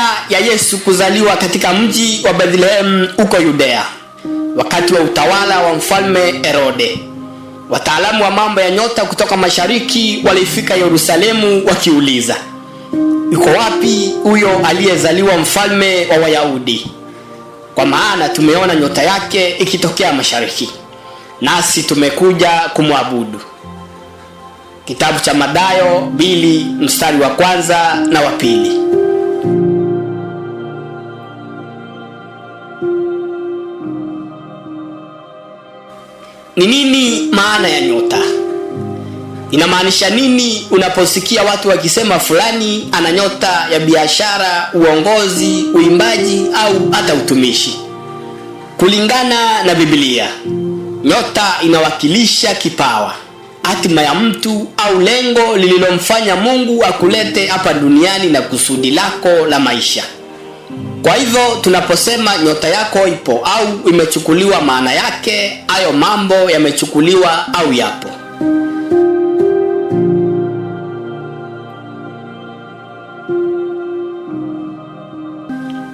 Baada ya Yesu kuzaliwa katika mji wa Bethlehem huko Yudea, wakati wa utawala wa mfalme Herode, wataalamu wa mambo ya nyota kutoka mashariki walifika Yerusalemu wakiuliza, yuko wapi huyo aliyezaliwa mfalme wa Wayahudi? Kwa maana tumeona nyota yake ikitokea mashariki, nasi tumekuja kumwabudu. Kitabu cha Mathayo 2 mstari wa 1 na wa 2. Ni nini maana ya nyota? Inamaanisha nini unaposikia watu wakisema fulani ana nyota ya biashara, uongozi, uimbaji au hata utumishi? Kulingana na Biblia, nyota inawakilisha kipawa, hatima ya mtu au lengo lililomfanya Mungu akulete hapa duniani na kusudi lako la maisha. Kwa hivyo tunaposema nyota yako ipo au imechukuliwa, maana yake hayo mambo yamechukuliwa au yapo.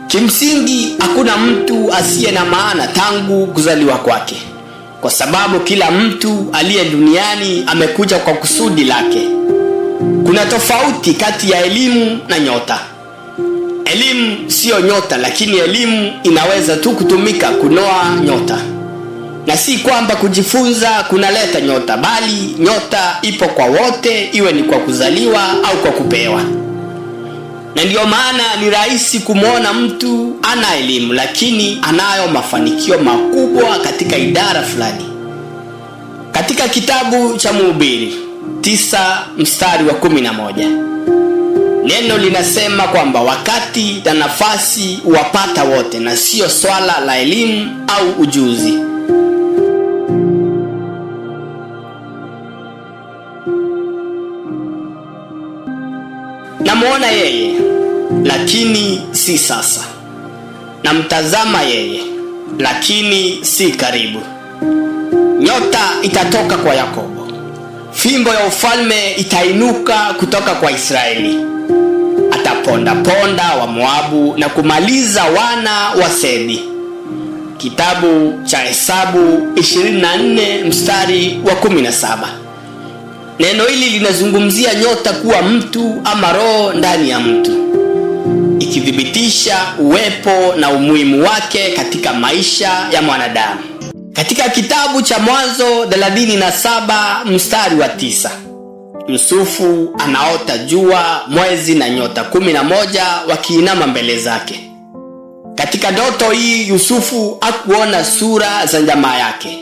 Kimsingi hakuna mtu asiye na maana tangu kuzaliwa kwake, kwa sababu kila mtu aliye duniani amekuja kwa kusudi lake. Kuna tofauti kati ya elimu na nyota. Elimu sio nyota, lakini elimu inaweza tu kutumika kunoa nyota. Na si kwamba kujifunza kunaleta nyota, bali nyota ipo kwa wote, iwe ni kwa kuzaliwa au kwa kupewa. Na ndio maana ni rahisi kumwona mtu ana elimu lakini anayo mafanikio makubwa katika idara fulani. Katika kitabu cha Mhubiri 9 mstari wa 11, neno linasema kwamba wakati na nafasi huwapata wote, na sio swala la elimu au ujuzi. Namuona yeye, lakini si sasa. Namtazama yeye, lakini si karibu. Nyota itatoka kwa Yakobo, fimbo ya ufalme itainuka kutoka kwa Israeli. Ataponda ponda wa Moabu na kumaliza wana wa Sedi. Kitabu cha Hesabu 24 mstari wa 17. Neno hili linazungumzia nyota kuwa mtu ama roho ndani ya mtu, ikithibitisha uwepo na umuhimu wake katika maisha ya mwanadamu. Katika kitabu cha Mwanzo 37 mstari wa 9, Yusufu anaota jua, mwezi na nyota 11 wakiinama mbele zake. Katika ndoto hii Yusufu hakuona sura za jamaa yake,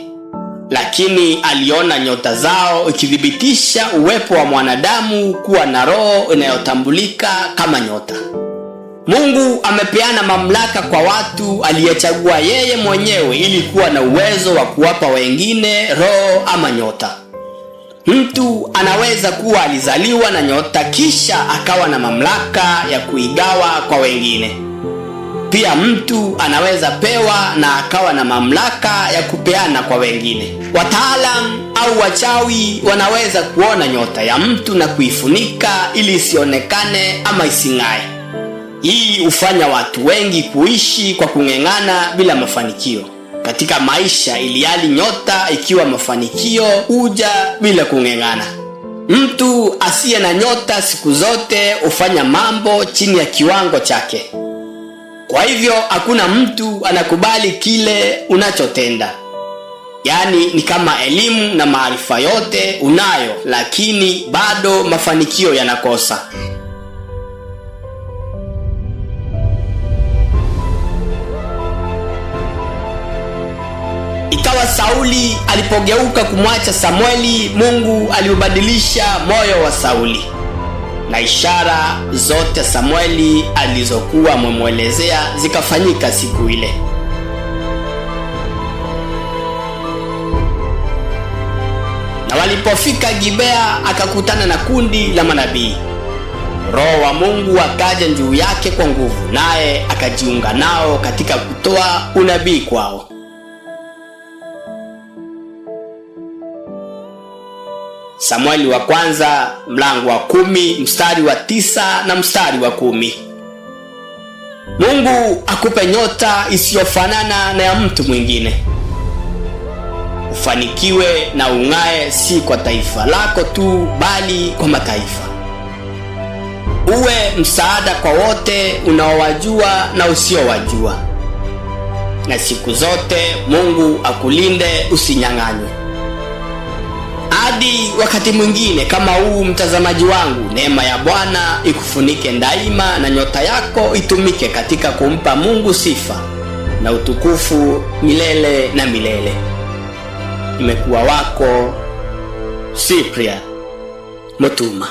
lakini aliona nyota zao, ikithibitisha uwepo wa mwanadamu kuwa na roho inayotambulika kama nyota. Mungu amepeana mamlaka kwa watu aliyechagua yeye mwenyewe ili kuwa na uwezo wa kuwapa wengine roho ama nyota. Mtu anaweza kuwa alizaliwa na nyota kisha akawa na mamlaka ya kuigawa kwa wengine. Pia mtu anaweza pewa na akawa na mamlaka ya kupeana kwa wengine. Wataalamu au wachawi wanaweza kuona nyota ya mtu na kuifunika ili isionekane ama ising'ae. Hii hufanya watu wengi kuishi kwa kung'eng'ana bila mafanikio katika maisha, ilihali nyota ikiwa mafanikio huja bila kung'eng'ana. Mtu asiye na nyota siku zote hufanya mambo chini ya kiwango chake. Kwa hivyo hakuna mtu anakubali kile unachotenda. Yaani ni kama elimu na maarifa yote unayo, lakini bado mafanikio yanakosa. Ikawa Sauli alipogeuka kumwacha Samueli, Mungu aliubadilisha moyo wa Sauli, na ishara zote Samueli alizokuwa amemwelezea zikafanyika siku ile. Na walipofika Gibea akakutana na kundi la manabii. Roho wa Mungu akaja juu yake kwa nguvu, naye akajiunga nao katika kutoa unabii kwao. Samueli wa kwanza mlango wa 10 mstari wa 9 na mstari wa 10. Mungu akupe nyota isiyofanana na ya mtu mwingine. Ufanikiwe na ung'ae, si kwa taifa lako tu, bali kwa mataifa. Uwe msaada kwa wote unaowajua na usiowajua. Na siku zote Mungu akulinde usinyang'anywe. Hadi wakati mwingine kama huu, mtazamaji wangu, neema ya Bwana ikufunike daima na nyota yako itumike katika kumpa Mungu sifa na utukufu milele na milele. Nimekuwa wako Cyprian Mutuma.